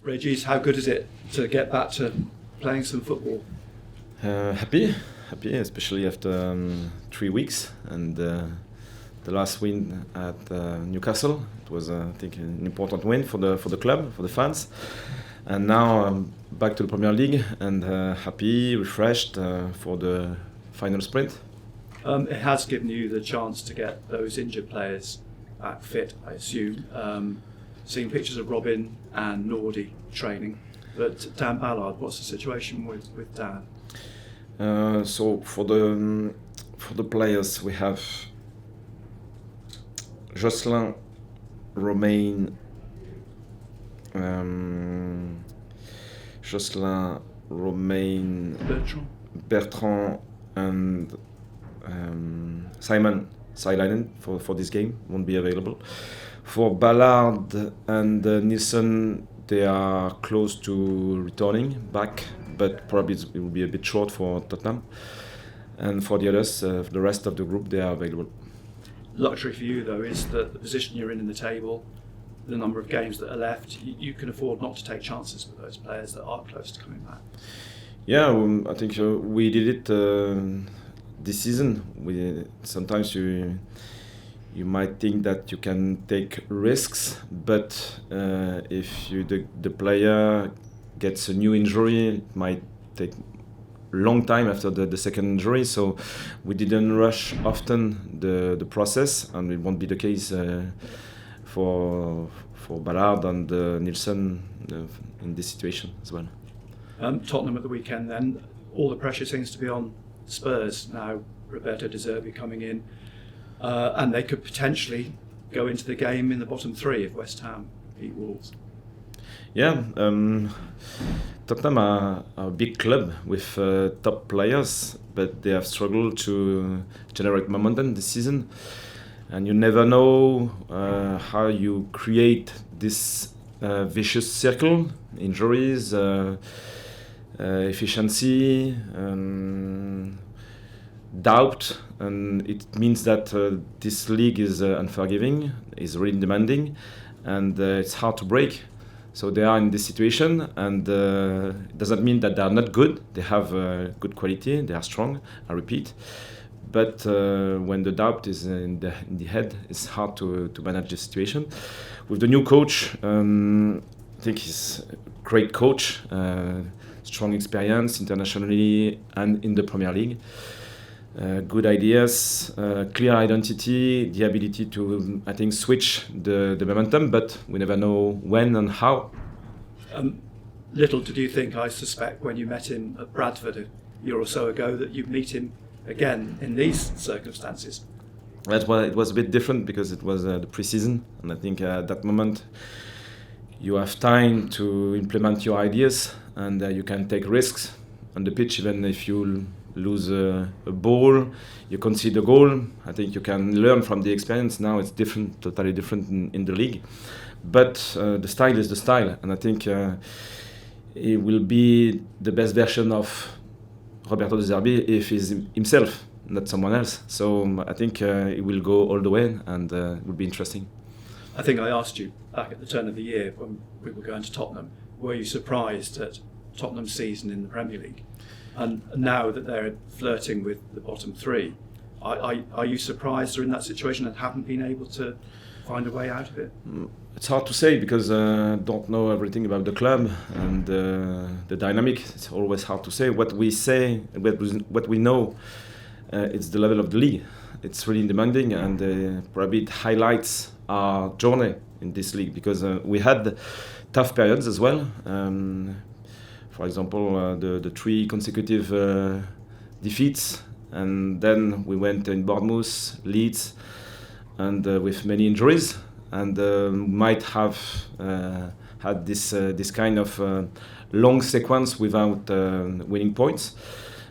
Régis, how good is it to get back to playing some football? Happy, especially after 3 weeks, and the last win at Newcastle. It was, I think, an important win for the club, for the fans. And now I'm back to the Premier League and happy, refreshed for the final sprint. It has given you the chance to get those injured players back fit, I assume. Seeing pictures of Robin and Nordy training. But Dan Ballard, what's the situation with Dan? So for the players, we have Jocelyn, Romain, Bertrand, and Simon Silainen for this game won't be available. For Ballard and Nielsen, they are close to returning back, but probably it will be a bit short for Tottenham. And for the others, the rest of the group, they are available. Luxury for you, though, is that the position you're in the table, the number of games that are left, you can afford not to take chances with those players that are close to coming back. Yeah, I think we did it this season. Sometimes you might think that you can take risks, but if the player gets a new injury, it might take a long time after the second injury. So we didn't rush often the process, and it won't be the case for Ballard and Nielsen in this situation as well. Tottenham at the weekend then, all the pressure seems to be on Spurs now, Roberto De Zerbi coming in, and they could potentially go into the game in the bottom three if West Ham beat Wolves. Yeah, Tottenham are a big club with top players, but they have struggled to generate momentum this season. And you never know how you create this vicious circle, injuries, efficiency, doubt, and it means that this league is unforgiving, is really demanding, and it's hard to break. So they are in this situation, and it doesn't mean that they are not good. They have good quality, they are strong, I repeat. But when the doubt is in the head, it's hard to manage the situation. With the new coach, I think he's a great coach, strong experience internationally and in the Premier League. Good ideas, clear identity, the ability to, I think, switch the momentum, but we never know when and how. Little did you think, I suspect, when you met him at Bradford a year or so ago, that you'd meet him again in these circumstances. That's why it was a bit different, because it was the pre-season, and I think at that moment you have time to implement your ideas, and you can take risks on the pitch. Even if you lose a ball, you concede a goal, I think you can learn from the experience. Now it's different, totally different in the league, but the style is the style, and I think it will be the best version of Roberto De Zerbi if he's himself, not someone else. So I think it will go all the way, and it will be interesting. I think I asked you back at the turn of the year when we were going to Tottenham, were you surprised at Tottenham's season in the Premier League? And now that they're flirting with the bottom three, are you surprised they're in that situation and haven't been able to find a way out of it? It's hard to say, because I don't know everything about the club and the dynamic. It's always hard to say. What we say, what we know, it's the level of the league. It's really demanding, and probably it highlights our journey in this league, because we had tough periods as well. For example, the 3 consecutive defeats, and then we went in Bournemouth, Leeds, and with many injuries, and might have had this kind of long sequence without winning points.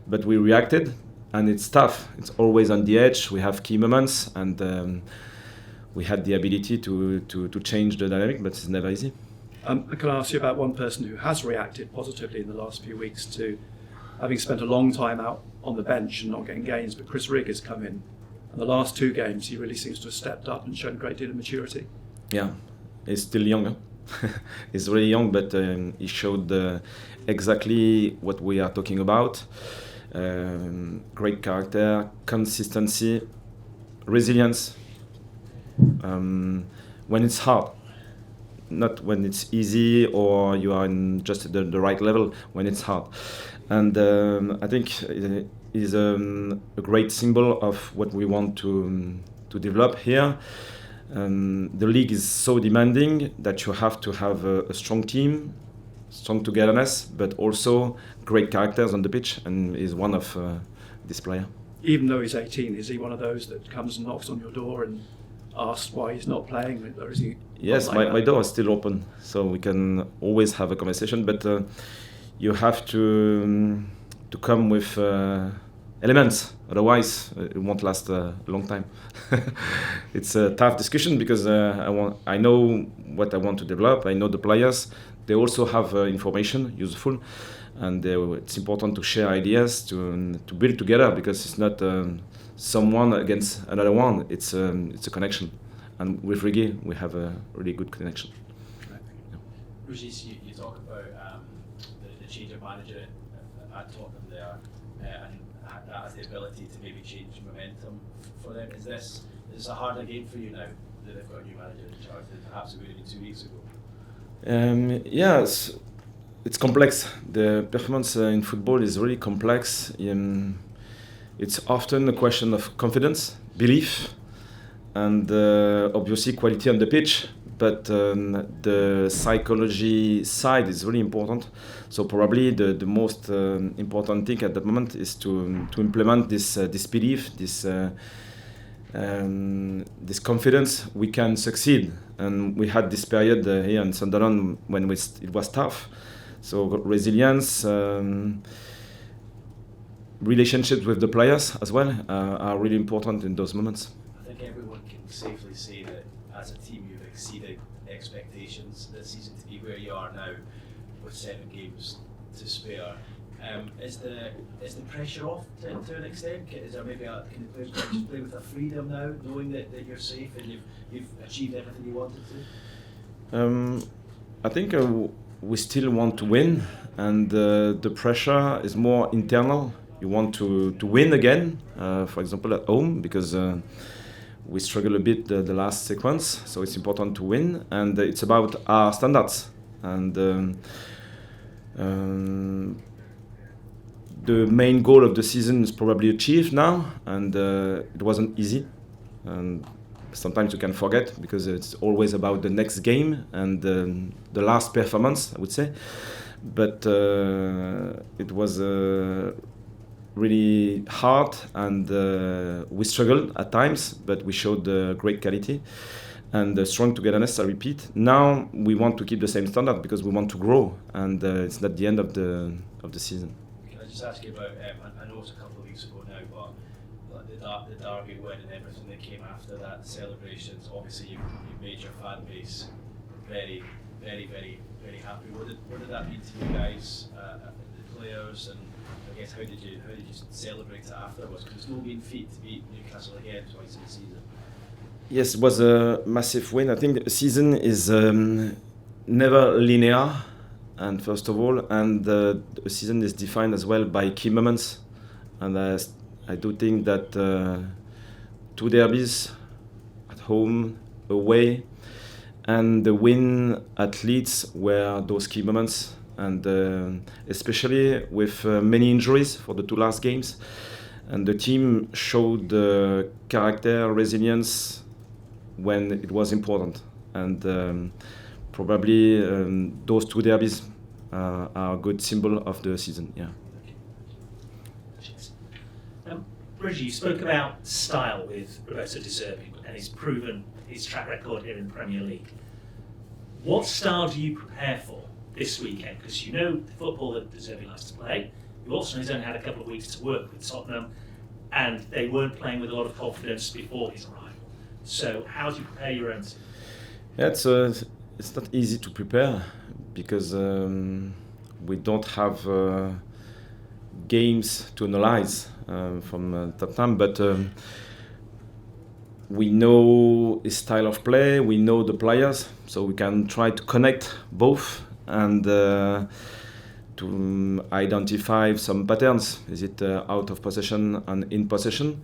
But we reacted, and it's tough. It's always on the edge. We have key moments, and we had the ability to change the dynamic, but it's never easy. I can ask you about one person who has reacted positively in the last few weeks to having spent a long time out on the bench and not getting games, but Chris Rigg has come in. And the last 2 games, he really seems to have stepped up and shown a great deal of maturity. Yeah, he's still young. He's really young, but he showed exactly what we are talking about. Great character, consistency, resilience. When it's hard, not when it's easy or you are in just the right level, when it's hard. And I think it is a great symbol of what we want to develop here. The league is so demanding that you have to have a strong team, strong togetherness, but also great characters on the pitch, and is one of this player. Even though he's 18, is he one of those that comes and knocks on your door and asks why he's not playing, or is he? Yes, my door is still open, so we can always have a conversation, but you have to come with elements, otherwise it won't last a long time. It's a tough discussion because I know what I want to develop, I know the players, they also have information, useful, and it's important to share ideas, to build together, because it's not someone against another one, it's a connection. And with Rigg, we have a really good connection. Régis, you talk about the change of manager at Tottenham there, and that has the ability to maybe change momentum for them. Is this a harder game for you now that they've got a new manager in charge than perhaps it would have been 2 weeks ago? Yes, it's complex. The performance in football is really complex. It's often a question of confidence, belief, and obviously quality on the pitch, but the psychology side is really important. So probably the most important thing at the moment is to implement this belief, this confidence we can succeed. And we had this period here in Sunderland when it was tough. So resilience, relationships with the players as well are really important in those moments. I think everyone can safely say that as a team you've exceeded expectations this season to be where you are now with 7 games to spare. Is the pressure off to an extent? Is there maybe can the players just play with a freedom now, knowing that you're safe and you've achieved everything you wanted to? I think we still want to win, and the pressure is more internal. You want to win again, for example at home, because we struggle a bit the last sequence, so it's important to win, and it's about our standards. And the main goal of the season is probably achieved now, and it wasn't easy. And sometimes you can forget because it's always about the next game and the last performance, I would say. But it was really hard, and we struggled at times, but we showed great quality and strong togetherness. I repeat. Now we want to keep the same standard because we want to grow, and it's not the end of the season. Can I just ask you about? I know it's a couple of weeks ago now, but the Derby win and everything that came after that, celebrations. Obviously, you made your fan base very, very, very, very happy. What did that mean to you guys, the players, and I guess how did you celebrate it afterwards? Because it's no mean feat to beat Newcastle again twice in the season. Yes, it was a massive win. I think the season is never linear, and first of all, and the season is defined as well by key moments. And I do think that 2 derbies at home, away, and the win at Leeds were those key moments. And especially with many injuries for the 2 last games, and the team showed character, resilience when it was important, and probably those 2 derbies are a good symbol of the season. Yeah. Régis, you spoke about style with Roberto De Zerbi, and he's proven his track record here in the Premier League. What style do you prepare for this weekend? Because you know the football that De Zerbi likes to play. You also know he's only had a couple of weeks to work with Tottenham, and they weren't playing with a lot of confidence before his arrival. So how do you prepare your own team? Yeah, it's not easy to prepare because we don't have games to analyze from Tottenham, but we know his style of play, we know the players, so we can try to connect both and to identify some patterns. Is it out of possession and in possession?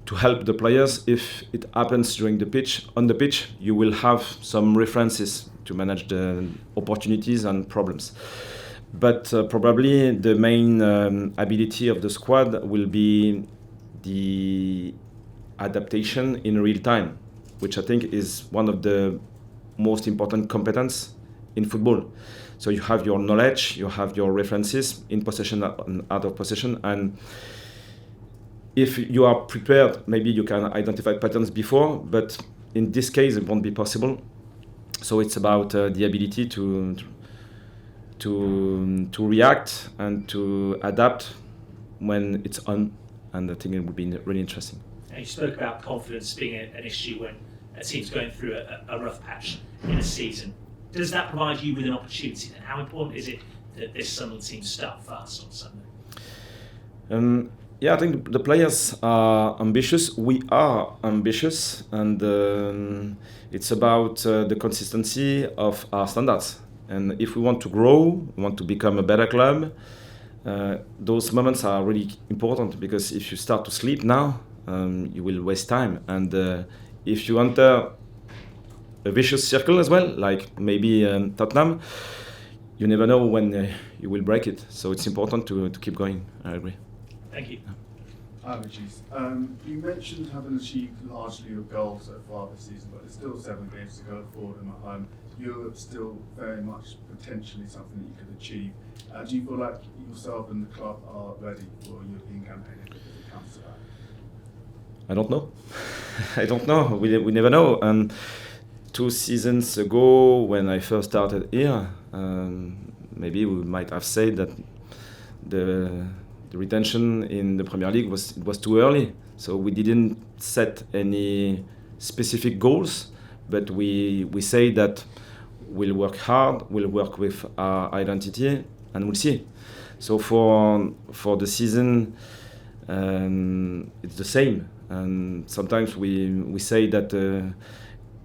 To help the players, if it happens during the pitch, on the pitch, you will have some references to manage the opportunities and problems. But probably the main ability of the squad will be the adaptation in real time, which I think is one of the most important competence in football. So you have your knowledge, you have your references in possession and out of possession, and if you are prepared, maybe you can identify patterns before, but in this case it won't be possible. So it's about the ability to react and to adapt when it's on, and I think it would be really interesting. And you spoke about confidence being an issue when a team's going through a rough patch in a season. Does that provide you with an opportunity, and how important is it that this Sunderland team start fast on Sunday? Yeah, I think the players are ambitious. We are ambitious, and it's about the consistency of our standards. And if we want to grow, we want to become a better club, those moments are really important, because if you start to sleep now, you will waste time. And if you enter a vicious circle as well, like maybe Tottenham, you never know when you will break it. So it's important to keep going. I agree. Thank you. Hi, Régis. You mentioned having achieved largely your goals so far this season, but there's still 7 games to go forward and at home. Europe's still very much potentially something that you could achieve. Do you feel like yourself and the club are ready for a European campaign if it comes to that? I don't know. I don't know. We never know. And 2 seasons ago, when I first started here, maybe we might have said that the retention in the Premier League was too early. So we didn't set any specific goals, but we say that we'll work hard, we'll work with our identity, and we'll see. So for the season, it's the same. And sometimes we say that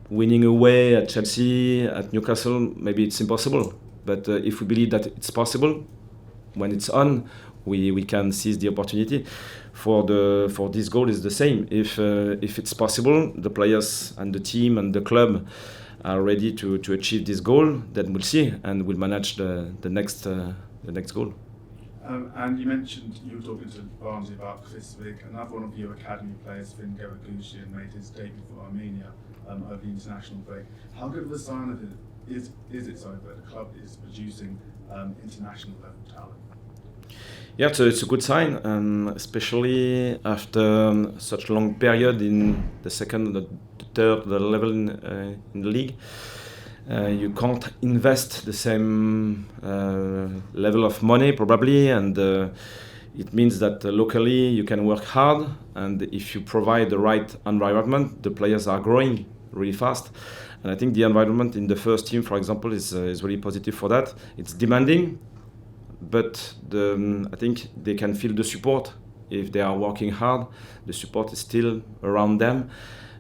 winning away at Chelsea, at Newcastle, maybe it's impossible. But if we believe that it's possible, when it's on, we can seize the opportunity. For this goal is the same. If it's possible, the players and the team and the club are ready to achieve this goal, then we'll see, and we'll manage the next goal. And you mentioned you were talking to Barnsley about Chris Rigg. Another one of your academy players, Finn Garagusian, made his debut for Armenia over the international break. How good of a sign of it is it so that the club is producing international level talent? Yeah, so it's a good sign, especially after such a long period in the second, the third level in the league. You can't invest the same level of money probably, and it means that locally you can work hard, and if you provide the right environment, the players are growing really fast. And I think the environment in the first team, for example, is really positive for that. It's demanding, but I think they can feel the support. If they are working hard, the support is still around them,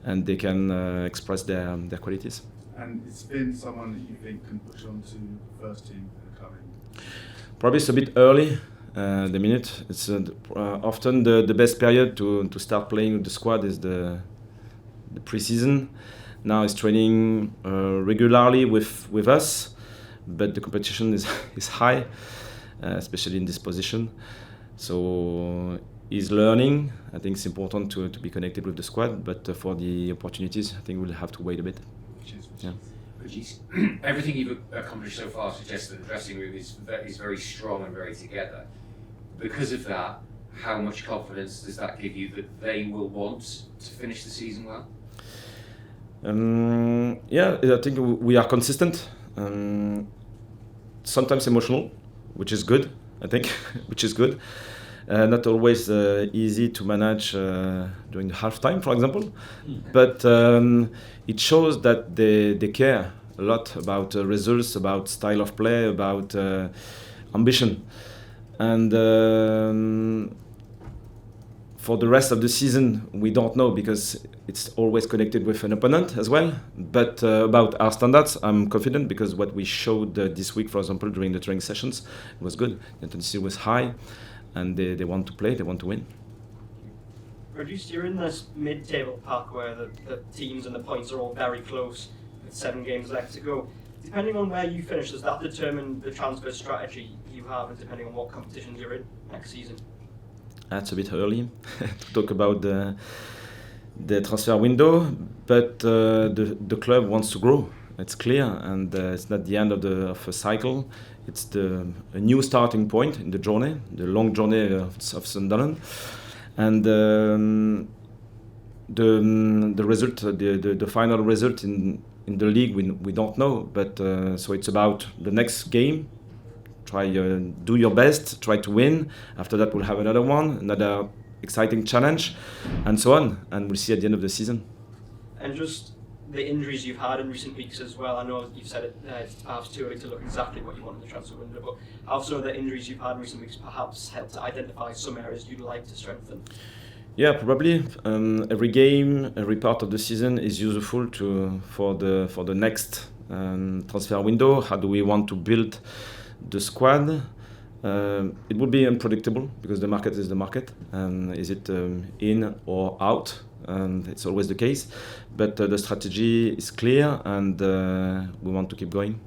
and they can express their qualities. And it's been someone that you think can push on to first team in the coming? Probably it's a bit early, the minute. It's often the best period to start playing with the squad is the pre-season. Now he's training regularly with us, but the competition is high, especially in this position. So he's learning. I think it's important to be connected with the squad, but for the opportunities, I think we'll have to wait a bit. Yeah. Régis, everything you've accomplished so far suggests that the dressing room is very strong and very together. Because of that, how much confidence does that give you that they will want to finish the season well? Yeah, I think we are consistent. Sometimes emotional, which is good. I think, which is good. Not always easy to manage during the halftime, for example, but it shows that they care a lot about results, about style of play, about ambition. And For the rest of the season, we don't know because it's always connected with an opponent as well. But about our standards, I'm confident because what we showed this week, for example, during the training sessions, was good. The intensity was high, and they want to play, they want to win. Régis, you're in this mid-table pack where the teams and the points are all very close with 7 games left to go. Depending on where you finish, does that determine the transfer strategy you have, and depending on what competitions you're in next season? That's a bit early to talk about the transfer window, but the club wants to grow. It's clear, and it's not the end of a cycle. It's a new starting point in the journey, the long journey of Sunderland, and the result, the final result in the league, we don't know. But so it's about the next game. Try do your best, try to win. After that, we'll have another one, another exciting challenge, and so on. And we'll see at the end of the season. And just the injuries you've had in recent weeks as well. I know you've said it's perhaps too early to look exactly what you want in the transfer window, but how some of the injuries you've had in recent weeks perhaps help to identify some areas you'd like to strengthen? Yeah, probably. Every game, every part of the season is useful for the next transfer window. How do we want to build the squad? It would be unpredictable because the market is the market. Is it in or out? And it's always the case. But the strategy is clear, and we want to keep going.